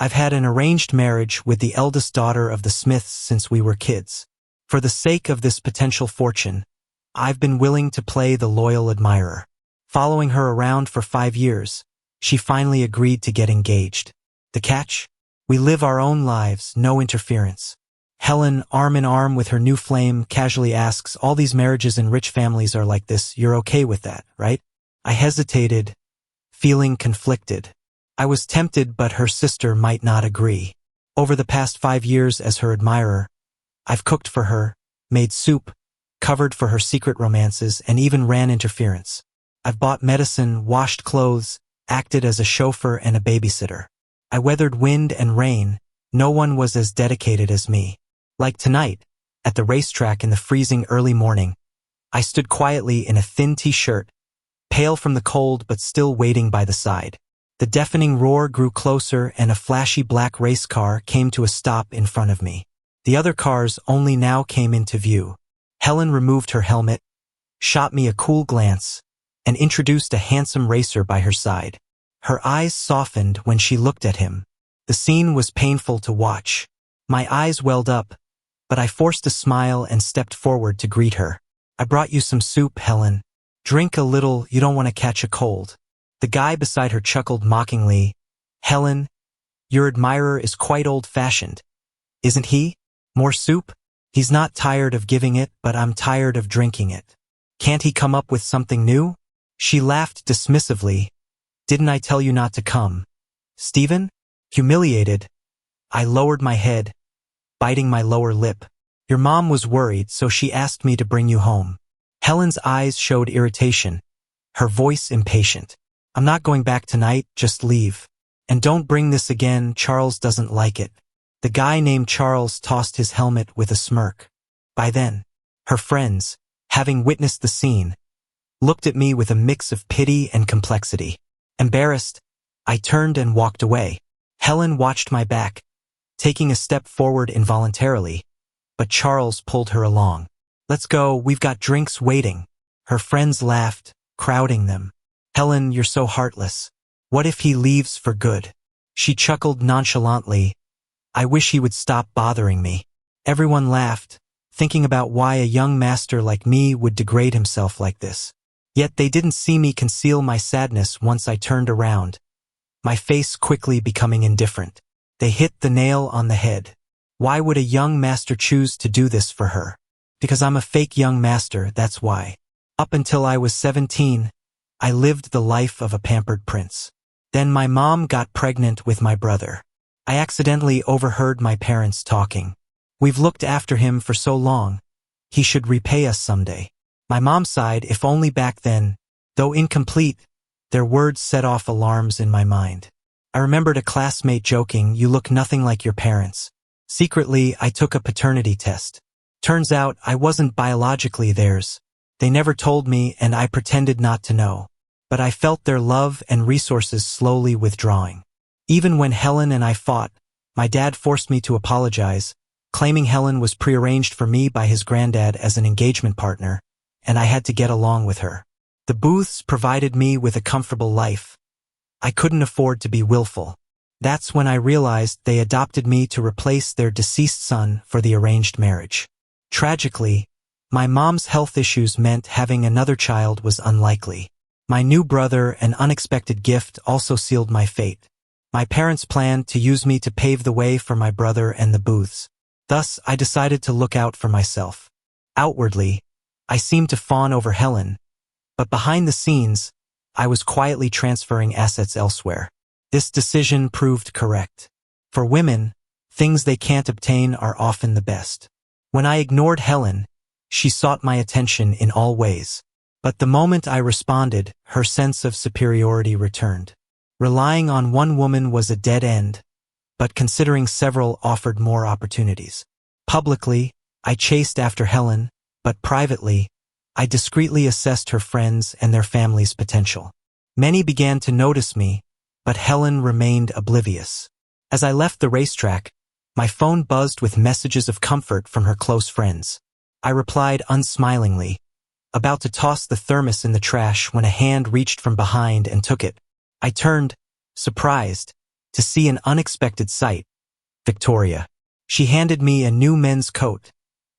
I've had an arranged marriage with the eldest daughter of the Smiths since we were kids. For the sake of this potential fortune, I've been willing to play the loyal admirer. Following her around for 5 years, she finally agreed to get engaged. The catch? We live our own lives, no interference. Helen, arm in arm with her new flame, casually asks, all these marriages in rich families are like this, you're okay with that, right? I hesitated, feeling conflicted. I was tempted, but her sister might not agree. Over the past 5 years as her admirer, I've cooked for her, made soup, covered for her secret romances, and even ran interference. I've bought medicine, washed clothes, acted as a chauffeur and a babysitter. I weathered wind and rain. No one was as dedicated as me. Like tonight, at the racetrack in the freezing early morning, I stood quietly in a thin t-shirt, pale from the cold but still waiting by the side. The deafening roar grew closer and a flashy black race car came to a stop in front of me. The other cars only now came into view. Helen removed her helmet, shot me a cool glance, and introduced a handsome racer by her side. Her eyes softened when she looked at him. The scene was painful to watch. My eyes welled up, but I forced a smile and stepped forward to greet her. I brought you some soup, Helen. Drink a little, you don't want to catch a cold. The guy beside her chuckled mockingly. Helen, your admirer is quite old-fashioned, isn't he? More soup? He's not tired of giving it, but I'm tired of drinking it. Can't he come up with something new? She laughed dismissively. Didn't I tell you not to come? Stephen? Humiliated, I lowered my head, biting my lower lip. Your mom was worried, so she asked me to bring you home. Helen's eyes showed irritation, her voice impatient. I'm not going back tonight, just leave. And don't bring this again, Charles doesn't like it. The guy named Charles tossed his helmet with a smirk. By then, her friends, having witnessed the scene, looked at me with a mix of pity and complexity. Embarrassed, I turned and walked away. Helen watched my back, taking a step forward involuntarily, but Charles pulled her along. Let's go, we've got drinks waiting. Her friends laughed, crowding them. Helen, you're so heartless. What if he leaves for good? She chuckled nonchalantly. I wish he would stop bothering me. Everyone laughed, thinking about why a young master like me would degrade himself like this. Yet they didn't see me conceal my sadness once I turned around, my face quickly becoming indifferent. They hit the nail on the head. Why would a young master choose to do this for her? Because I'm a fake young master, that's why. Up until I was 17, I lived the life of a pampered prince. Then my mom got pregnant with my brother. I accidentally overheard my parents talking. We've looked after him for so long. He should repay us someday. My mom sighed, if only back then. Though incomplete, their words set off alarms in my mind. I remembered a classmate joking, you look nothing like your parents. Secretly, I took a paternity test. Turns out I wasn't biologically theirs. They never told me and I pretended not to know. But I felt their love and resources slowly withdrawing. Even when Helen and I fought, my dad forced me to apologize, claiming Helen was prearranged for me by his granddad as an engagement partner, and I had to get along with her. The Booths provided me with a comfortable life. I couldn't afford to be willful. That's when I realized they adopted me to replace their deceased son for the arranged marriage. Tragically, my mom's health issues meant having another child was unlikely. My new brother, an unexpected gift, also sealed my fate. My parents planned to use me to pave the way for my brother and the Booths. Thus, I decided to look out for myself. Outwardly, I seemed to fawn over Helen, but behind the scenes, I was quietly transferring assets elsewhere. This decision proved correct. For women, things they can't obtain are often the best. When I ignored Helen, she sought my attention in all ways. But the moment I responded, her sense of superiority returned. Relying on one woman was a dead end, but considering several offered more opportunities. Publicly, I chased after Helen, but privately, I discreetly assessed her friends and their families' potential. Many began to notice me, but Helen remained oblivious. As I left the racetrack, my phone buzzed with messages of comfort from her close friends. I replied unsmilingly, about to toss the thermos in the trash when a hand reached from behind and took it. I turned, surprised, to see an unexpected sight. Victoria. She handed me a new men's coat,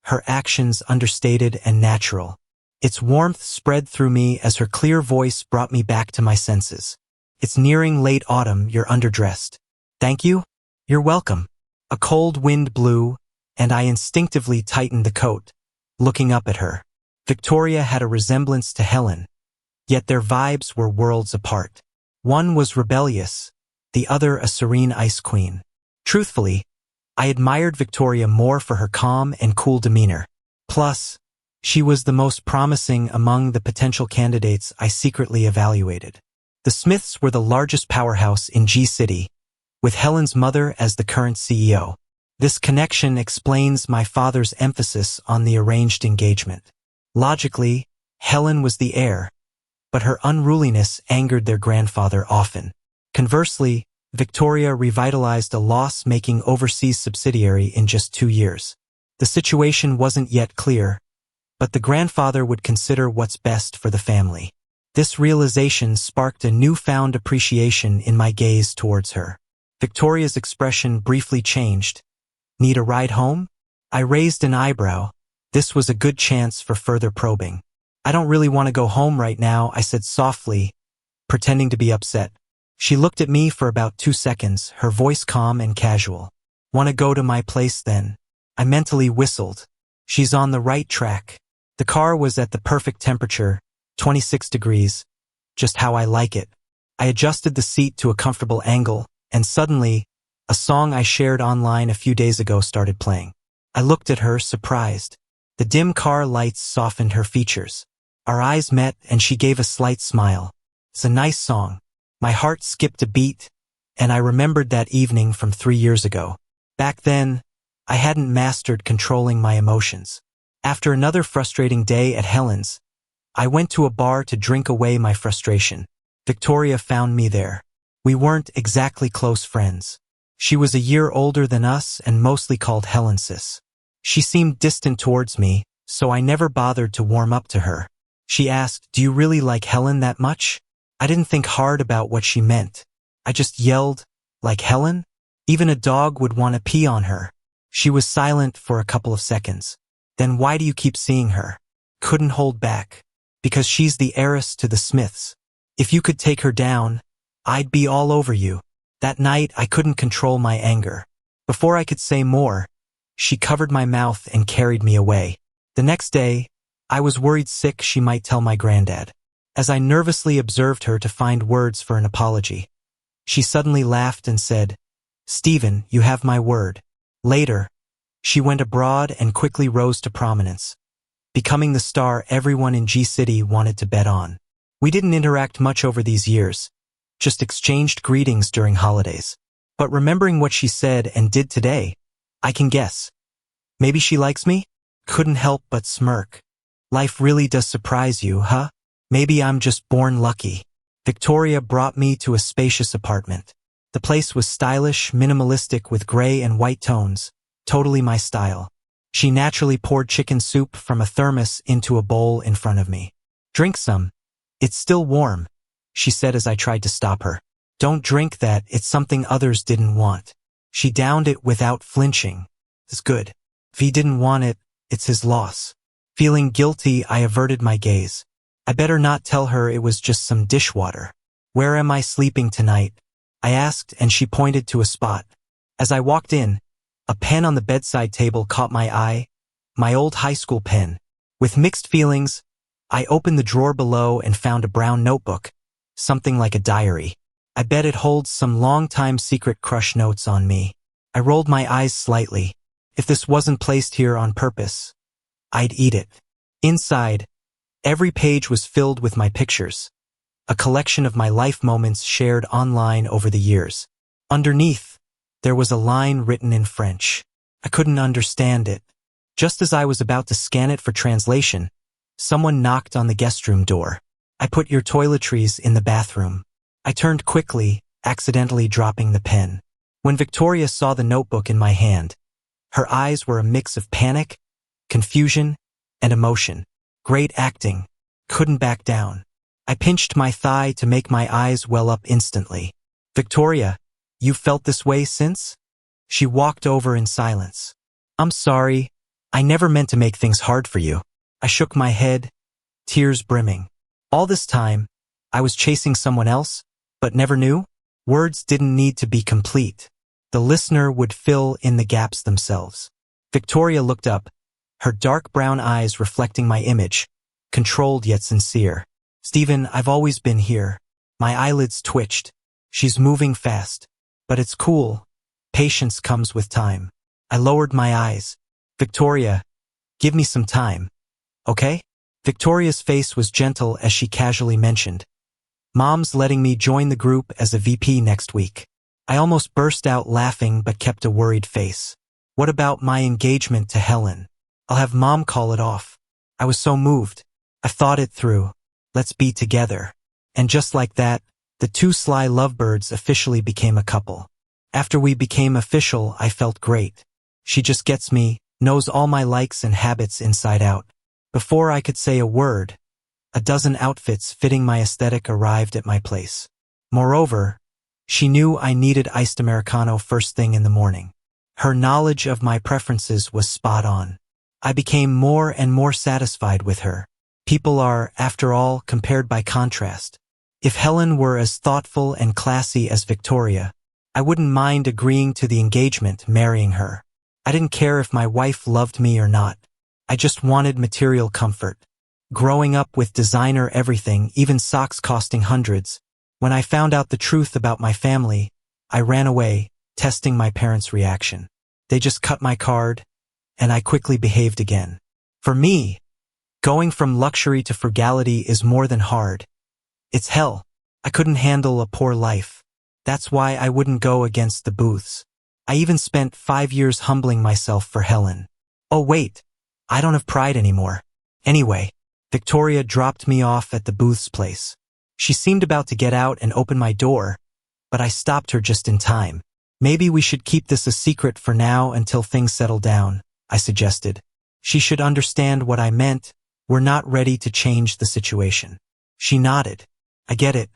her actions understated and natural. Its warmth spread through me as her clear voice brought me back to my senses. It's nearing late autumn, you're underdressed. Thank you? You're welcome. A cold wind blew, and I instinctively tightened the coat, looking up at her. Victoria had a resemblance to Helen, yet their vibes were worlds apart. One was rebellious, the other a serene ice queen. Truthfully, I admired Victoria more for her calm and cool demeanor. Plus, she was the most promising among the potential candidates I secretly evaluated. The Smiths were the largest powerhouse in G-City, with Helen's mother as the current CEO. This connection explains my father's emphasis on the arranged engagement. Logically, Helen was the heir, but her unruliness angered their grandfather often. Conversely, Victoria revitalized a loss-making overseas subsidiary in just 2 years. The situation wasn't yet clear, but the grandfather would consider what's best for the family. This realization sparked a newfound appreciation in my gaze towards her. Victoria's expression briefly changed. Need a ride home? I raised an eyebrow. This was a good chance for further probing. I don't really want to go home right now, I said softly, pretending to be upset. She looked at me for about 2 seconds, her voice calm and casual. Want to go to my place then? I mentally whistled. She's on the right track. The car was at the perfect temperature, 26 degrees, just how I like it. I adjusted the seat to a comfortable angle, and suddenly, a song I shared online a few days ago started playing. I looked at her, surprised. The dim car lights softened her features. Our eyes met and she gave a slight smile. It's a nice song. My heart skipped a beat, and I remembered that evening from 3 years ago. Back then, I hadn't mastered controlling my emotions. After another frustrating day at Helen's, I went to a bar to drink away my frustration. Victoria found me there. We weren't exactly close friends. She was a year older than us and mostly called Helen sis. She seemed distant towards me, so I never bothered to warm up to her. She asked, "Do you really like Helen that much?" I didn't think hard about what she meant. I just yelled, "Like Helen?" Even a dog would want to pee on her. She was silent for a couple of seconds. "Then why do you keep seeing her?" Couldn't hold back. "Because she's the heiress to the Smiths. If you could take her down, I'd be all over you." That night, I couldn't control my anger. Before I could say more, she covered my mouth and carried me away. The next day, I was worried sick she might tell my granddad. As I nervously observed her to find words for an apology, she suddenly laughed and said, "Stephen, you have my word." Later, she went abroad and quickly rose to prominence, becoming the star everyone in G-City wanted to bet on. We didn't interact much over these years, just exchanged greetings during holidays. But remembering what she said and did today, I can guess. Maybe she likes me? Couldn't help but smirk. Life really does surprise you, huh? Maybe I'm just born lucky. Victoria brought me to a spacious apartment. The place was stylish, minimalistic with gray and white tones, totally my style. She naturally poured chicken soup from a thermos into a bowl in front of me. "Drink some. It's still warm," she said as I tried to stop her. "Don't drink that, it's something others didn't want." She downed it without flinching. "It's good. If he didn't want it, it's his loss." Feeling guilty, I averted my gaze. I better not tell her it was just some dishwater. "Where am I sleeping tonight?" I asked, and she pointed to a spot. As I walked in, a pen on the bedside table caught my eye, my old high school pen. With mixed feelings, I opened the drawer below and found a brown notebook, something like a diary. I bet it holds some long-time secret crush notes on me. I rolled my eyes slightly. If this wasn't placed here on purpose, I'd eat it. Inside, every page was filled with my pictures, a collection of my life moments shared online over the years. Underneath, there was a line written in French. I couldn't understand it. Just as I was about to scan it for translation, someone knocked on the guest room door. "I put your toiletries in the bathroom." I turned quickly, accidentally dropping the pen. When Victoria saw the notebook in my hand, her eyes were a mix of panic, confusion, and emotion. Great acting. Couldn't back down. I pinched my thigh to make my eyes well up instantly. "Victoria, "You've felt this way since?" She walked over in silence. "I'm sorry. I never meant to make things hard for you." I shook my head, tears brimming. All this time, I was chasing someone else, but never knew. Words didn't need to be complete. The listener would fill in the gaps themselves. Victoria looked up, her dark brown eyes reflecting my image, controlled yet sincere. "Stephen, I've always been here." My eyelids twitched. "She's moving fast. But it's cool. Patience comes with time." I lowered my eyes. "Victoria, give me some time. Okay?" Victoria's face was gentle as she casually mentioned, "Mom's letting me join the group as a VP next week." I almost burst out laughing but kept a worried face. "What about my engagement to Helen? I'll have Mom call it off." I was so moved. I thought it through. "Let's be together." And just like that, the two sly lovebirds officially became a couple. After we became official, I felt great. She just gets me, knows all my likes and habits inside out. Before I could say a word, a dozen outfits fitting my aesthetic arrived at my place. Moreover, she knew I needed iced Americano first thing in the morning. Her knowledge of my preferences was spot on. I became more and more satisfied with her. People are, after all, compared by contrast. If Helen were as thoughtful and classy as Victoria, I wouldn't mind agreeing to the engagement, marrying her. I didn't care if my wife loved me or not. I just wanted material comfort. Growing up with designer everything, even socks costing hundreds, when I found out the truth about my family, I ran away, testing my parents' reaction. They just cut my card, and I quickly behaved again. For me, going from luxury to frugality is more than hard. It's hell. I couldn't handle a poor life. That's why I wouldn't go against the booths. I even spent 5 years humbling myself for Helen. Oh wait, I don't have pride anymore. Anyway, Victoria dropped me off at the booth's place. She seemed about to get out and open my door, but I stopped her just in time. "Maybe we should keep this a secret for now until things settle down," I suggested. She should understand what I meant. We're not ready to change the situation. She nodded. "I get it."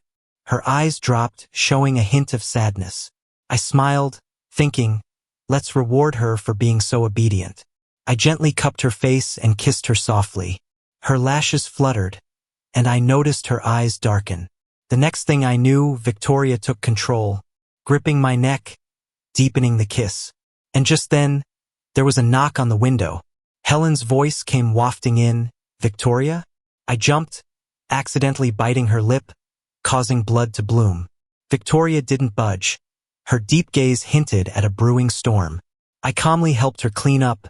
Her eyes dropped, showing a hint of sadness. I smiled, thinking, let's reward her for being so obedient. I gently cupped her face and kissed her softly. Her lashes fluttered, and I noticed her eyes darken. The next thing I knew, Victoria took control, gripping my neck, deepening the kiss. And just then, there was a knock on the window. Helen's voice came wafting in. "Victoria?" I jumped, accidentally biting her lip, causing blood to bloom. Victoria didn't budge. Her deep gaze hinted at a brewing storm. I calmly helped her clean up,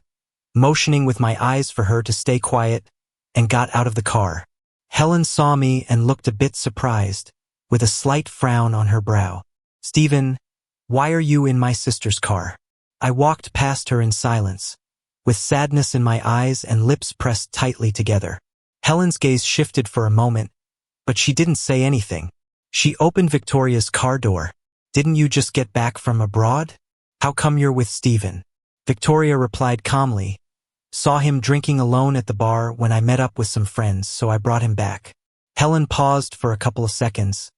motioning with my eyes for her to stay quiet, and got out of the car. Helen saw me and looked a bit surprised, with a slight frown on her brow. "Stephen, why are you in my sister's car?" I walked past her in silence, with sadness in my eyes and lips pressed tightly together. Helen's gaze shifted for a moment, but she didn't say anything. She opened Victoria's car door. "Didn't you just get back from abroad? How come you're with Stephen?" Victoria replied calmly. "Saw him drinking alone at the bar when I met up with some friends, so I brought him back." Helen paused for a couple of seconds,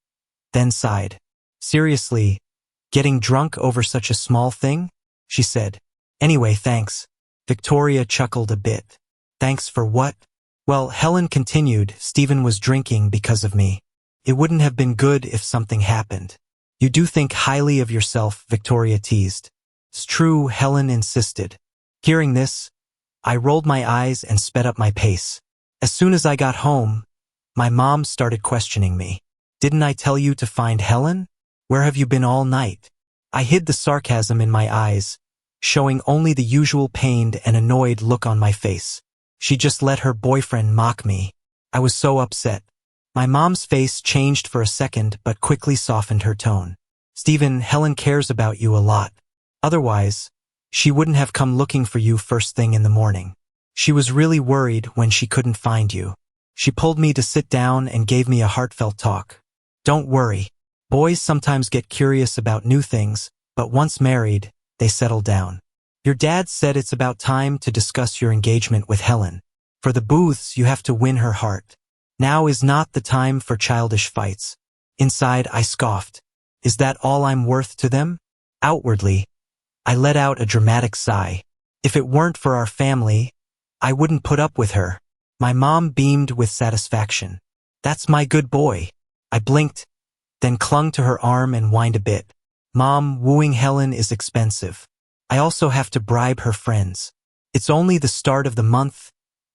then sighed. "Seriously, getting drunk over such a small thing?" she said. "Anyway, thanks." Victoria chuckled a bit. "Thanks for what?" "Well," Helen continued, "Stephen was drinking because of me. It wouldn't have been good if something happened." "You do think highly of yourself," Victoria teased. "It's true," Helen insisted. Hearing this, I rolled my eyes and sped up my pace. As soon as I got home, my mom started questioning me. "Didn't I tell you to find Helen? Where have you been all night?" I hid the sarcasm in my eyes, showing only the usual pained and annoyed look on my face. She just let her boyfriend mock me. I was so upset. My mom's face changed for a second but quickly softened her tone. "Stephen, Helen cares about you a lot. Otherwise, she wouldn't have come looking for you first thing in the morning. She was really worried when she couldn't find you. She pulled me to sit down and gave me a heartfelt talk. Don't worry. Boys sometimes get curious about new things, but once married, they settle down. Your dad said it's about time to discuss your engagement with Helen. For the booths, you have to win her heart. Now is not the time for childish fights." Inside, I scoffed. Is that all I'm worth to them? Outwardly, I let out a dramatic sigh. If it weren't for our family, I wouldn't put up with her. My mom beamed with satisfaction. That's my good boy. I blinked, then clung to her arm and whined a bit. Mom, wooing Helen is expensive. I also have to bribe her friends. It's only the start of the month,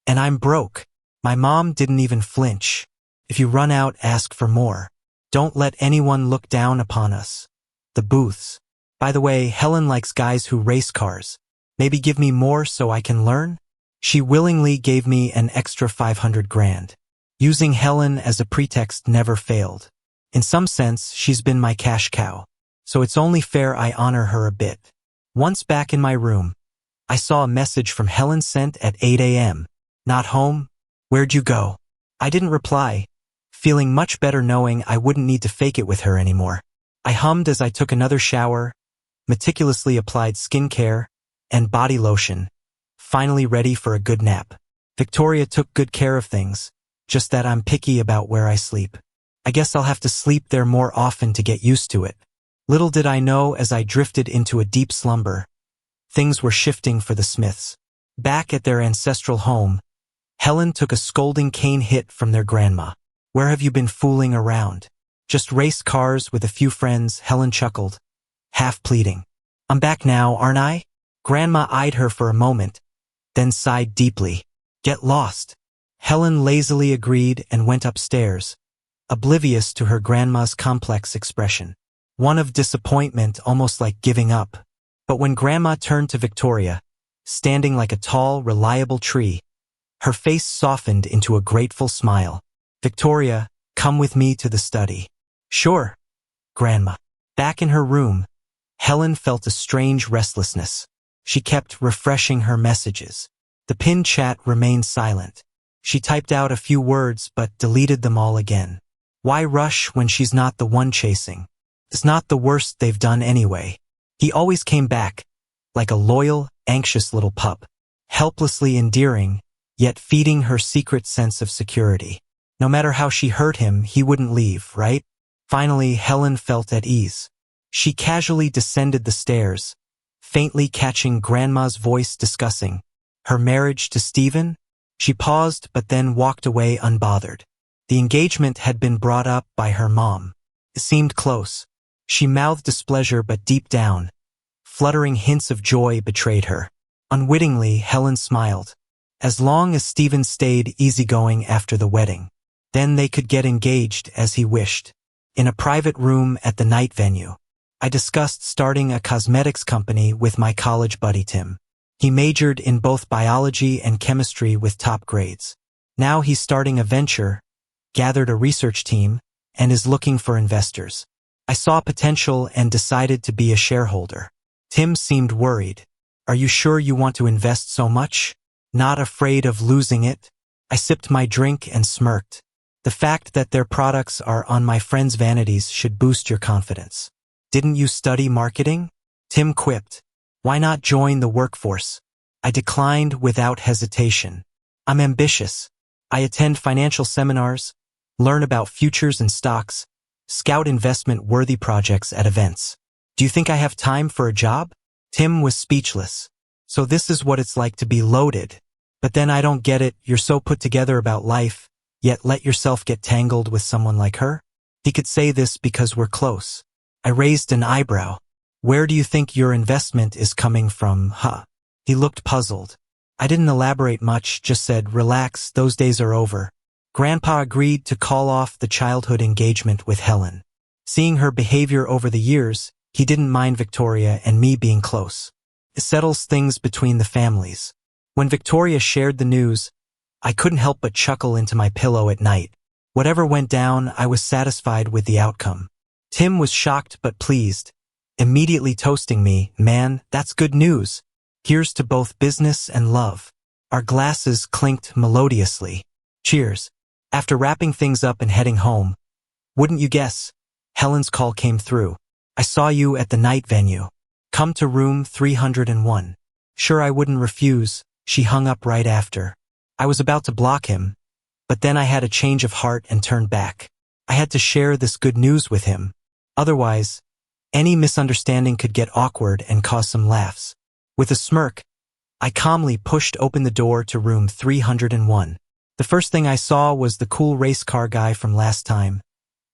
and I'm broke. My mom didn't even flinch. If you run out, ask for more. Don't let anyone look down upon us. The Booths. By the way, Helen likes guys who race cars. Maybe give me more so I can learn? She willingly gave me an extra 500 grand. Using Helen as a pretext never failed. In some sense, she's been my cash cow. So it's only fair I honor her a bit. Once back in my room, I saw a message from Helen sent at 8 a.m. Not home? Where'd you go? I didn't reply, feeling much better knowing I wouldn't need to fake it with her anymore. I hummed as I took another shower, meticulously applied skincare and body lotion, finally ready for a good nap. Victoria took good care of things, just that I'm picky about where I sleep. I guess I'll have to sleep there more often to get used to it. Little did I know as I drifted into a deep slumber, things were shifting for the Smiths. Back at their ancestral home, Helen took a scolding cane hit from their grandma. Where have you been fooling around? Just race cars with a few friends, Helen chuckled, half pleading. I'm back now, aren't I? Grandma eyed her for a moment, then sighed deeply. Get lost. Helen lazily agreed and went upstairs, oblivious to her grandma's complex expression. One of disappointment, almost like giving up. But when Grandma turned to Victoria, standing like a tall, reliable tree, her face softened into a grateful smile. Victoria, come with me to the study. Sure, Grandma. Back in her room, Helen felt a strange restlessness. She kept refreshing her messages. The pinned chat remained silent. She typed out a few words but deleted them all again. Why rush when she's not the one chasing? It's not the worst they've done anyway. He always came back, like a loyal, anxious little pup, helplessly endearing, yet feeding her secret sense of security. No matter how she hurt him, he wouldn't leave, right? Finally, Helen felt at ease. She casually descended the stairs, faintly catching Grandma's voice discussing her marriage to Stephen. She paused but then walked away unbothered. The engagement had been brought up by her mom. It seemed close. She mouthed displeasure but deep down, fluttering hints of joy betrayed her. Unwittingly, Helen smiled. As long as Stephen stayed easygoing after the wedding, then they could get engaged as he wished. In a private room at the night venue, I discussed starting a cosmetics company with my college buddy Tim. He majored in both biology and chemistry with top grades. Now he's starting a venture, gathered a research team, and is looking for investors. I saw potential and decided to be a shareholder. Tim seemed worried. Are you sure you want to invest so much? Not afraid of losing it? I sipped my drink and smirked. The fact that their products are on my friends' vanities should boost your confidence. Didn't you study marketing? Tim quipped. Why not join the workforce? I declined without hesitation. I'm ambitious. I attend financial seminars, learn about futures and stocks, scout investment-worthy projects at events. Do you think I have time for a job? Tim was speechless. So this is what it's like to be loaded. But then I don't get it, you're so put together about life, yet let yourself get tangled with someone like her? He could say this because we're close. I raised an eyebrow. Where do you think your investment is coming from, huh? He looked puzzled. I didn't elaborate much, just said, relax, those days are over. Grandpa agreed to call off the childhood engagement with Helen. Seeing her behavior over the years, he didn't mind Victoria and me being close. It settles things between the families. When Victoria shared the news, I couldn't help but chuckle into my pillow at night. Whatever went down, I was satisfied with the outcome. Tim was shocked but pleased, immediately toasting me, man, that's good news. Here's to both business and love. Our glasses clinked melodiously. Cheers. After wrapping things up and heading home, wouldn't you guess, Helen's call came through. I saw you at the night venue. Come to room 301. Sure, I wouldn't refuse. She hung up right after. I was about to block him, but then I had a change of heart and turned back. I had to share this good news with him. Otherwise, Any misunderstanding could get awkward and cause some laughs. With a smirk, I calmly pushed open the door to room 301. The first thing I saw was the cool race car guy from last time,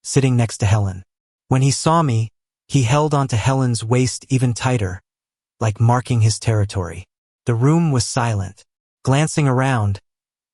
sitting next to Helen. When he saw me, he held onto Helen's waist even tighter, like marking his territory. The room was silent. Glancing around,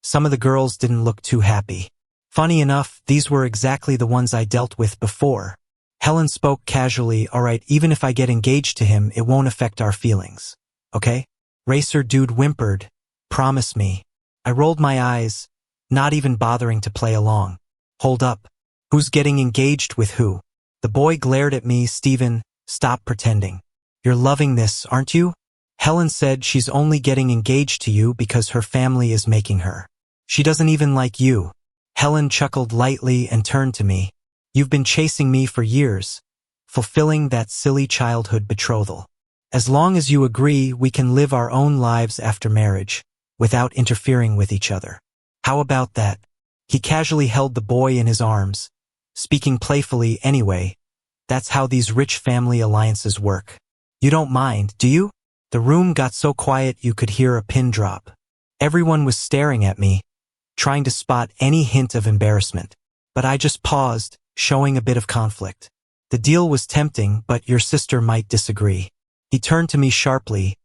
some of the girls didn't look too happy. Funny enough, these were exactly the ones I dealt with before. Helen spoke casually, "All right, even if I get engaged to him, it won't affect our feelings. Okay?" Racer dude whimpered, "Promise me." I rolled my eyes, not even bothering to play along. "Hold up. Who's getting engaged with who?" The boy glared at me. "Steven, stop pretending. You're loving this, aren't you?" Helen said she's only getting engaged to you because her family is making her. She doesn't even like you. Helen chuckled lightly and turned to me. "You've been chasing me for years, fulfilling that silly childhood betrothal. As long as you agree, we can live our own lives after marriage, without interfering with each other. How about that?" He casually held the boy in his arms, speaking playfully. "Anyway, that's how these rich family alliances work. You don't mind, do you?" The room got so quiet you could hear a pin drop. Everyone was staring at me, trying to spot any hint of embarrassment. But I just paused, showing a bit of conflict. The deal was tempting, but your sister might disagree. He turned to me sharply,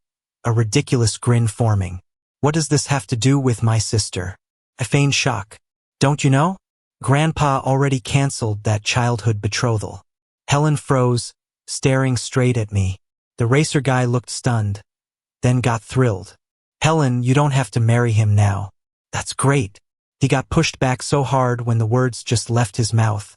a ridiculous grin forming. "What does this have to do with my sister?" I feigned shock. "Don't you know? Grandpa already canceled that childhood betrothal." Helen froze, staring straight at me. The racer guy looked stunned, then got thrilled. "Helen, you don't have to marry him now." "That's great." He got pushed back so hard when the words just left his mouth,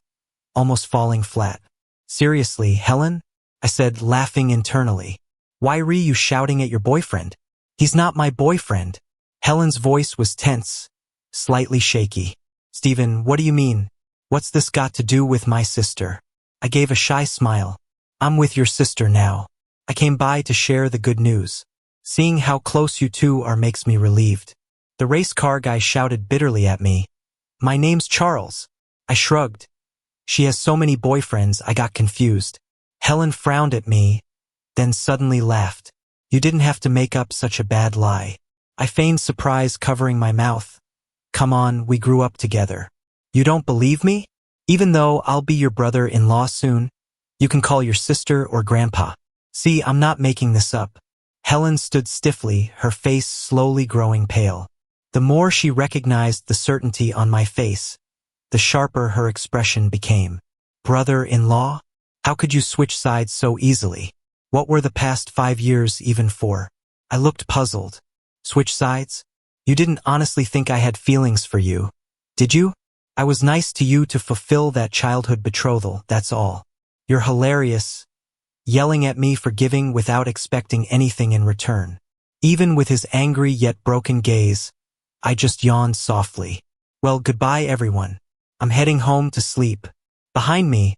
almost falling flat. "Seriously, Helen?" I said, laughing internally. "Why were you shouting at your boyfriend?" "He's not my boyfriend." Helen's voice was tense, slightly shaky. "Steven, what do you mean? What's this got to do with my sister?" I gave a shy smile. "I'm with your sister now. I came by to share the good news. Seeing how close you two are makes me relieved." The race car guy shouted bitterly at me. "My name's Charles." I shrugged. "She has so many boyfriends, I got confused." Helen frowned at me, then suddenly laughed. "You didn't have to make up such a bad lie." I feigned surprise, covering my mouth. "Come on, we grew up together. You don't believe me? Even though I'll be your brother-in-law soon, you can call your sister or grandpa. See, I'm not making this up." Helen stood stiffly, her face slowly growing pale. The more she recognized the certainty on my face, the sharper her expression became. "Brother-in-law? How could you switch sides so easily? What were the past 5 years even for?" I looked puzzled. "Switch sides? You didn't honestly think I had feelings for you, did you? I was nice to you to fulfill that childhood betrothal, that's all." "You're hilarious," yelling at me for giving without expecting anything in return. Even with his angry yet broken gaze, I just yawned softly. "Well, goodbye everyone. I'm heading home to sleep." Behind me,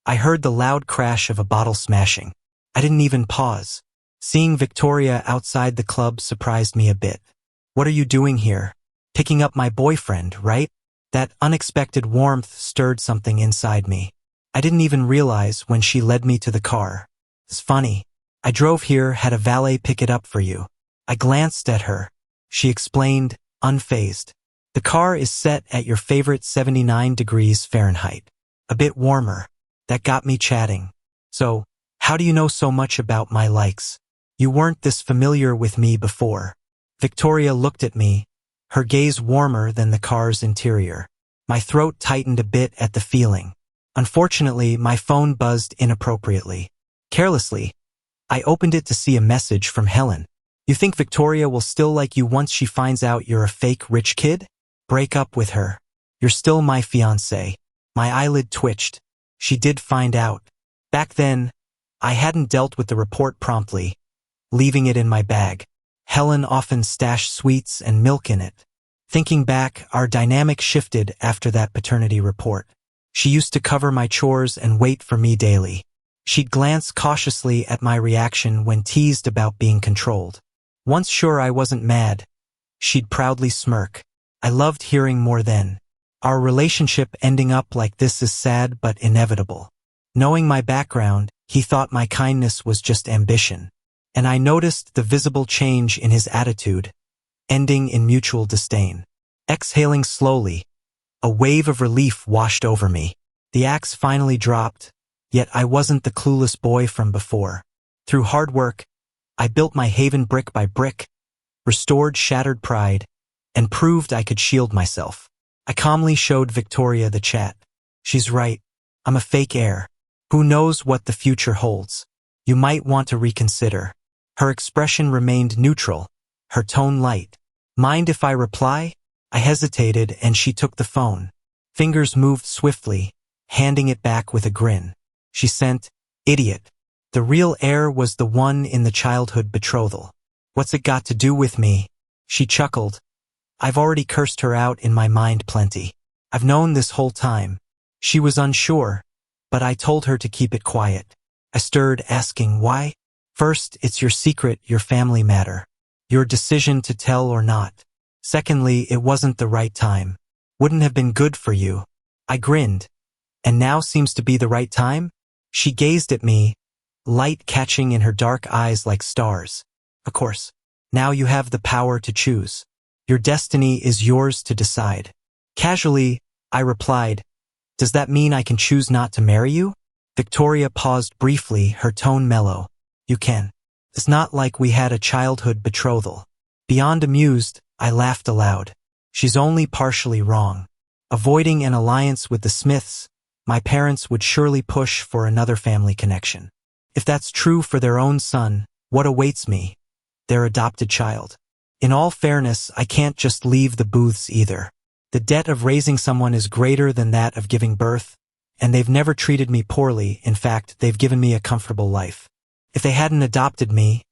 I heard the loud crash of a bottle smashing. I didn't even pause. Seeing Victoria outside the club surprised me a bit. "What are you doing here?" "Picking up my boyfriend, right?" That unexpected warmth stirred something inside me. I didn't even realize when she led me to the car. "It's funny. I drove here, had a valet pick it up for you." I glanced at her. She explained, unfazed. "The car is set at your favorite 79 degrees Fahrenheit. A bit warmer." That got me chatting. "So, how do you know so much about my likes? You weren't this familiar with me before." Victoria looked at me, her gaze warmer than the car's interior. My throat tightened a bit at the feeling. Unfortunately, my phone buzzed inappropriately. Carelessly, I opened it to see a message from Helen. "You think Victoria will still like you once she finds out you're a fake rich kid? Break up with her. You're still my fiance." My eyelid twitched. She did find out. Back then, I hadn't dealt with the report promptly, leaving it in my bag. Helen often stashed sweets and milk in it. Thinking back, our dynamic shifted after that paternity report. She used to cover my chores and wait for me daily. She'd glance cautiously at my reaction when teased about being controlled. Once sure I wasn't mad, she'd proudly smirk. I loved hearing more then. Our relationship ending up like this is sad but inevitable. Knowing my background, He thought my kindness was just ambition. And I noticed the visible change in his attitude, ending in mutual disdain. Exhaling slowly, a wave of relief washed over me. The axe finally dropped, yet I wasn't the clueless boy from before. Through hard work, I built my haven brick by brick, restored shattered pride, and proved I could shield myself. I calmly showed Victoria the chat. She's right. I'm a fake heir. Who knows what the future holds? You might want to reconsider. Her expression remained neutral, her tone light. Mind if I reply? I hesitated and she took the phone. Fingers moved swiftly, handing it back with a grin. She sent, "Idiot." The real heir was the one in the childhood betrothal. What's it got to do with me? She chuckled. I've already cursed her out in my mind plenty. I've known this whole time. She was unsure, but I told her to keep it quiet. I stirred, asking why. First, it's your secret, your family matter. Your decision to tell or not. Secondly, it wasn't the right time. Wouldn't have been good for you. I grinned. And now seems to be the right time? She gazed at me, light catching in her dark eyes like stars. Of course. Now you have the power to choose. Your destiny is yours to decide. Casually, I replied, does that mean I can choose not to marry you? Victoria paused briefly, her tone mellow. You can. It's not like we had a childhood betrothal. Beyond amused, I laughed aloud. She's only partially wrong. Avoiding an alliance with the Smiths, my parents would surely push for another family connection. If that's true for their own son, what awaits me? Their adopted child. In all fairness, I can't just leave the booths either. The debt of raising someone is greater than that of giving birth, and they've never treated me poorly. In fact, they've given me a comfortable life. If they hadn't adopted me,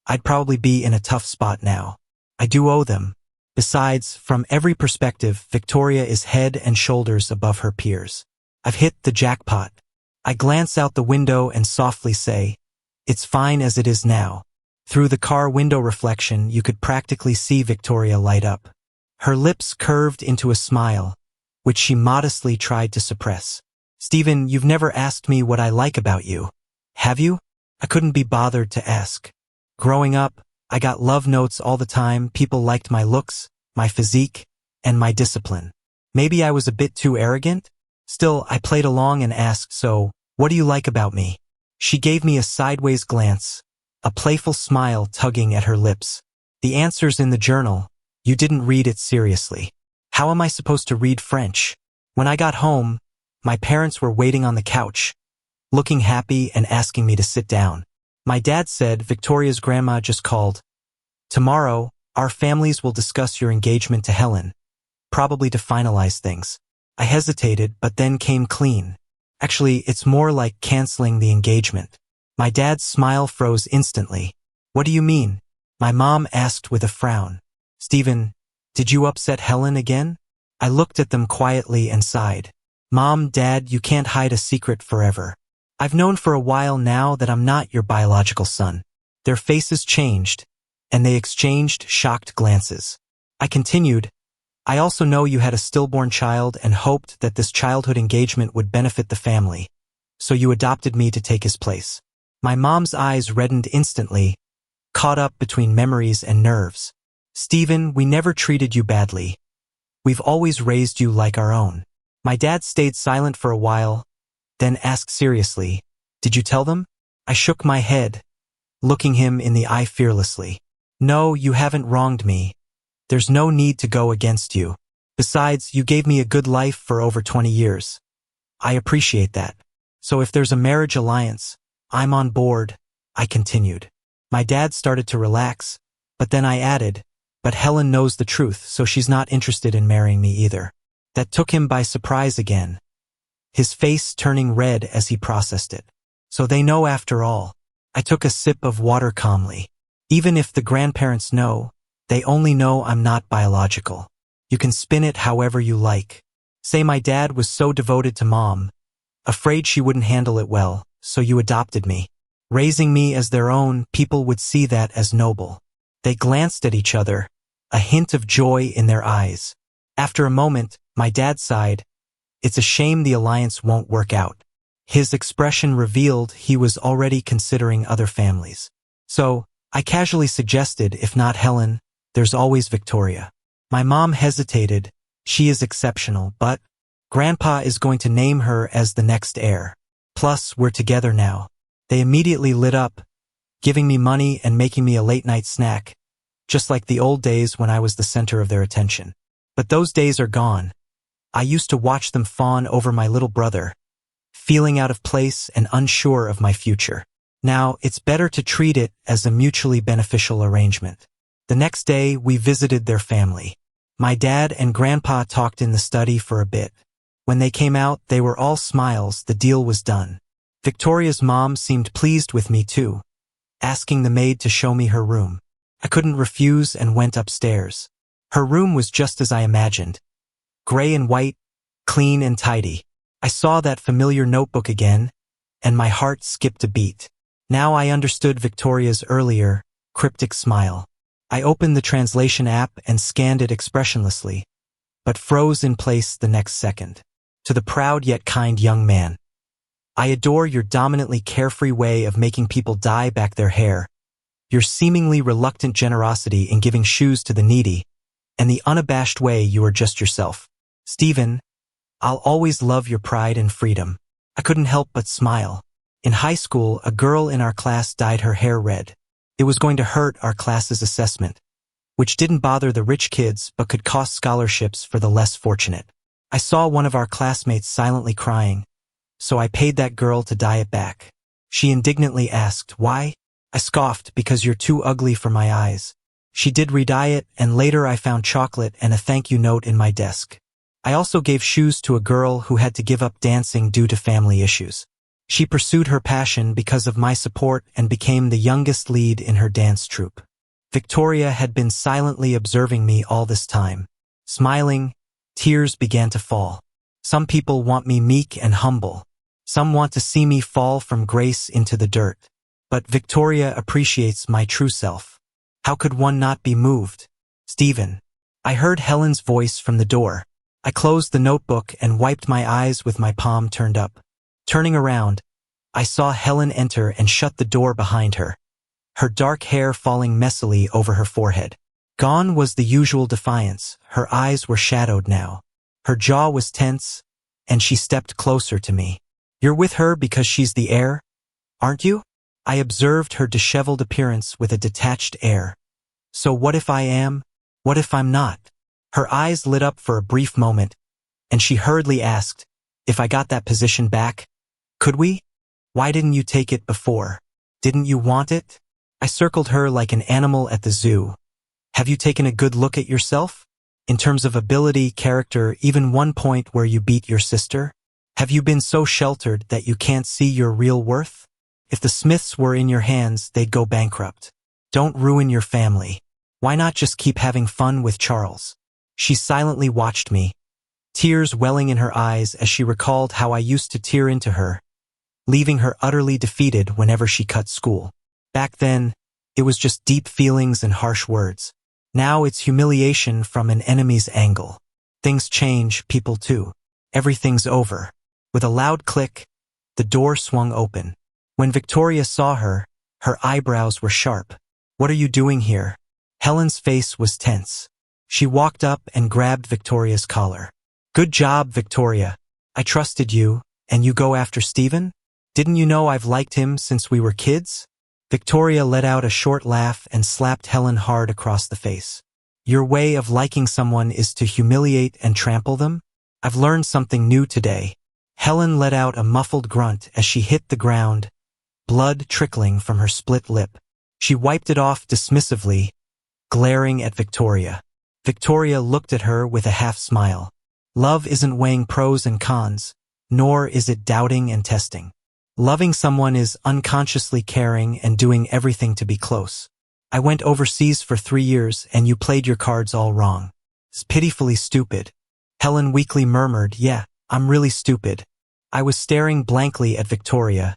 I'd probably be in a tough spot now. I do owe them. Besides, from every perspective, Victoria is head and shoulders above her peers. I've hit the jackpot. I glance out the window and softly say, it's fine as it is now. Through the car window reflection, you could practically see Victoria light up. Her lips curved into a smile, which she modestly tried to suppress. Stephen, you've never asked me what I like about you. Have you? I couldn't be bothered to ask. Growing up, I got love notes all the time. People liked my looks, my physique, and my discipline. Maybe I was a bit too arrogant? Still, I played along and asked, so, what do you like about me? She gave me a sideways glance, a playful smile tugging at her lips. The answer's in the journal. You didn't read it seriously. How am I supposed to read French? When I got home, my parents were waiting on the couch, looking happy and asking me to sit down. My dad said Victoria's grandma just called. Tomorrow, our families will discuss your engagement to Helen, probably to finalize things. I hesitated, but then came clean. Actually, it's more like canceling the engagement. My dad's smile froze instantly. What do you mean? My mom asked with a frown. Stephen, did you upset Helen again? I looked at them quietly and sighed. Mom, Dad, you can't hide a secret forever. I've known for a while now that I'm not your biological son. Their faces changed, and they exchanged shocked glances. I continued, I also know you had a stillborn child and hoped that this childhood engagement would benefit the family, so you adopted me to take his place. My mom's eyes reddened instantly, caught up between memories and nerves. Stephen, we never treated you badly. We've always raised you like our own. My dad stayed silent for a while, then asked seriously, did you tell them? I shook my head, looking him in the eye fearlessly. No, you haven't wronged me. There's no need to go against you. Besides, you gave me a good life for over 20 years. I appreciate that. So if there's a marriage alliance, I'm on board, I continued. My dad started to relax, but then I added, but Helen knows the truth, so she's not interested in marrying me either. That took him by surprise again, his face turning red as he processed it. So they know after all. I took a sip of water calmly. Even if the grandparents know, they only know I'm not biological. You can spin it however you like. Say my dad was so devoted to Mom, afraid she wouldn't handle it well, so you adopted me. Raising me as their own, people would see that as noble. They glanced at each other, a hint of joy in their eyes. After a moment, my dad sighed, it's a shame the alliance won't work out. His expression revealed he was already considering other families. So, I casually suggested, if not Helen, there's always Victoria. My mom hesitated. She is exceptional, but Grandpa is going to name her as the next heir. Plus, we're together now. They immediately lit up, giving me money and making me a late-night snack, just like the old days when I was the center of their attention. But those days are gone. I used to watch them fawn over my little brother, feeling out of place and unsure of my future. Now, it's better to treat it as a mutually beneficial arrangement. The next day, we visited their family. My dad and Grandpa talked in the study for a bit. When they came out, they were all smiles. The deal was done. Victoria's mom seemed pleased with me too, asking the maid to show me her room. I couldn't refuse and went upstairs. Her room was just as I imagined. Gray and white, clean and tidy. I saw that familiar notebook again, and my heart skipped a beat. Now I understood Victoria's earlier, cryptic smile. I opened the translation app and scanned it expressionlessly, but froze in place the next second. To the proud yet kind young man. I adore your dominantly carefree way of making people dye back their hair, your seemingly reluctant generosity in giving shoes to the needy, and the unabashed way you are just yourself. Stephen, I'll always love your pride and freedom. I couldn't help but smile. In high school, a girl in our class dyed her hair red. It was going to hurt our class's assessment, which didn't bother the rich kids but could cost scholarships for the less fortunate. I saw one of our classmates silently crying, so I paid that girl to dye it back. She indignantly asked, "Why?" I scoffed, "Because you're too ugly for my eyes." She did re-dye it, and later I found chocolate and a thank you note in my desk. I also gave shoes to a girl who had to give up dancing due to family issues. She pursued her passion because of my support and became the youngest lead in her dance troupe. Victoria had been silently observing me all this time. Smiling, tears began to fall. Some people want me meek and humble. Some want to see me fall from grace into the dirt. But Victoria appreciates my true self. How could one not be moved? Stephen. I heard Helen's voice from the door. I closed the notebook and wiped my eyes with my palm turned up. Turning around, I saw Helen enter and shut the door behind her, her dark hair falling messily over her forehead. Gone was the usual defiance. Her eyes were shadowed now. Her jaw was tense, and she stepped closer to me. "You're with her because she's the heir, aren't you?" I observed her disheveled appearance with a detached air. "So what if I am? What if I'm not?" Her eyes lit up for a brief moment, and she hurriedly asked, "If I got that position back, could we? Why didn't you take it before? Didn't you want it?" I circled her like an animal at the zoo. "Have you taken a good look at yourself? In terms of ability, character, even one point where you beat your sister? Have you been so sheltered that you can't see your real worth? If the Smiths were in your hands, they'd go bankrupt. Don't ruin your family. Why not just keep having fun with Charles?" She silently watched me, tears welling in her eyes as she recalled how I used to tear into her, leaving her utterly defeated whenever she cut school. Back then, it was just deep feelings and harsh words. Now it's humiliation from an enemy's angle. Things change, people too. Everything's over. With a loud click, the door swung open. When Victoria saw her, her eyebrows were sharp. "What are you doing here?" Helen's face was tense. She walked up and grabbed Victoria's collar. "Good job, Victoria. I trusted you, and you go after Stephen? Didn't you know I've liked him since we were kids?" Victoria let out a short laugh and slapped Helen hard across the face. "Your way of liking someone is to humiliate and trample them? I've learned something new today." Helen let out a muffled grunt as she hit the ground, blood trickling from her split lip. She wiped it off dismissively, glaring at Victoria. Victoria looked at her with a half-smile. Love isn't weighing pros and cons, nor is it doubting and testing. Loving someone is unconsciously caring and doing everything to be close. I went overseas for 3 years and you played your cards all wrong. It's pitifully stupid. Helen weakly murmured, "Yeah, I'm really stupid." I was staring blankly at Victoria,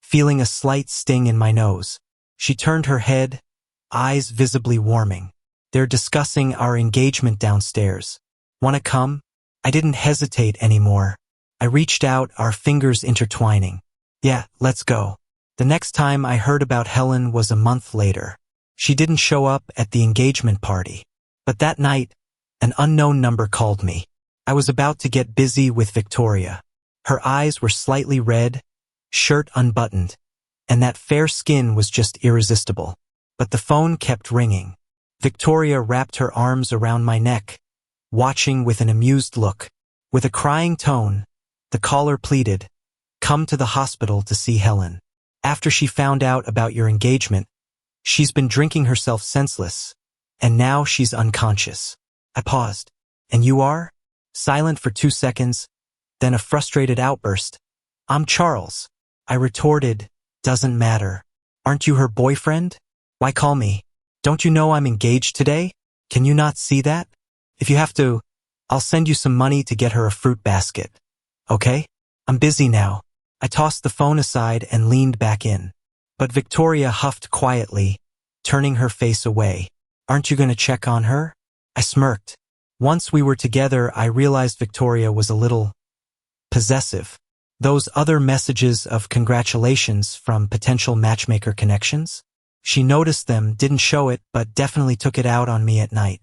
feeling a slight sting in my nose. She turned her head, eyes visibly warming. "They're discussing our engagement downstairs. Wanna come?" I didn't hesitate anymore. I reached out, our fingers intertwining. Yeah, let's go. The next time I heard about Helen was a month later. She didn't show up at the engagement party. But that night, an unknown number called me. I was about to get busy with Victoria. Her eyes were slightly red, shirt unbuttoned, and that fair skin was just irresistible. But the phone kept ringing. Victoria wrapped her arms around my neck, watching with an amused look. With a crying tone, the caller pleaded, "Come to the hospital to see Helen. After she found out about your engagement, she's been drinking herself senseless, and now she's unconscious." I paused. "And you are?" Silent for 2 seconds, then a frustrated outburst. "I'm Charles." I retorted, "Doesn't matter. Aren't you her boyfriend? Why call me? Don't you know I'm engaged today? Can you not see that? If you have to, I'll send you some money to get her a fruit basket. Okay? I'm busy now." I tossed the phone aside and leaned back in. But Victoria huffed quietly, turning her face away. "Aren't you going to check on her?" I smirked. Once we were together, I realized Victoria was a little possessive. Those other messages of congratulations from potential matchmaker connections? She noticed them, didn't show it, but definitely took it out on me at night.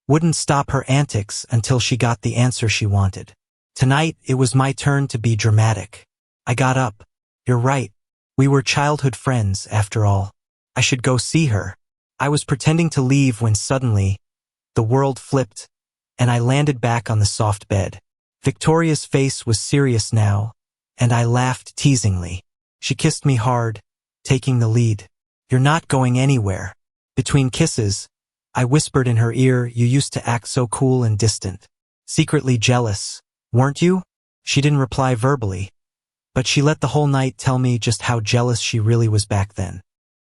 Wouldn't stop her antics until she got the answer she wanted. Tonight, it was my turn to be dramatic. I got up. "You're right. We were childhood friends, after all. I should go see her." I was pretending to leave when suddenly, the world flipped, and I landed back on the soft bed. Victoria's face was serious now, and I laughed teasingly. She kissed me hard, taking the lead. "You're not going anywhere." Between kisses, I whispered in her ear, "You used to act so cool and distant. Secretly jealous, weren't you?" She didn't reply verbally, but she let the whole night tell me just how jealous she really was back then.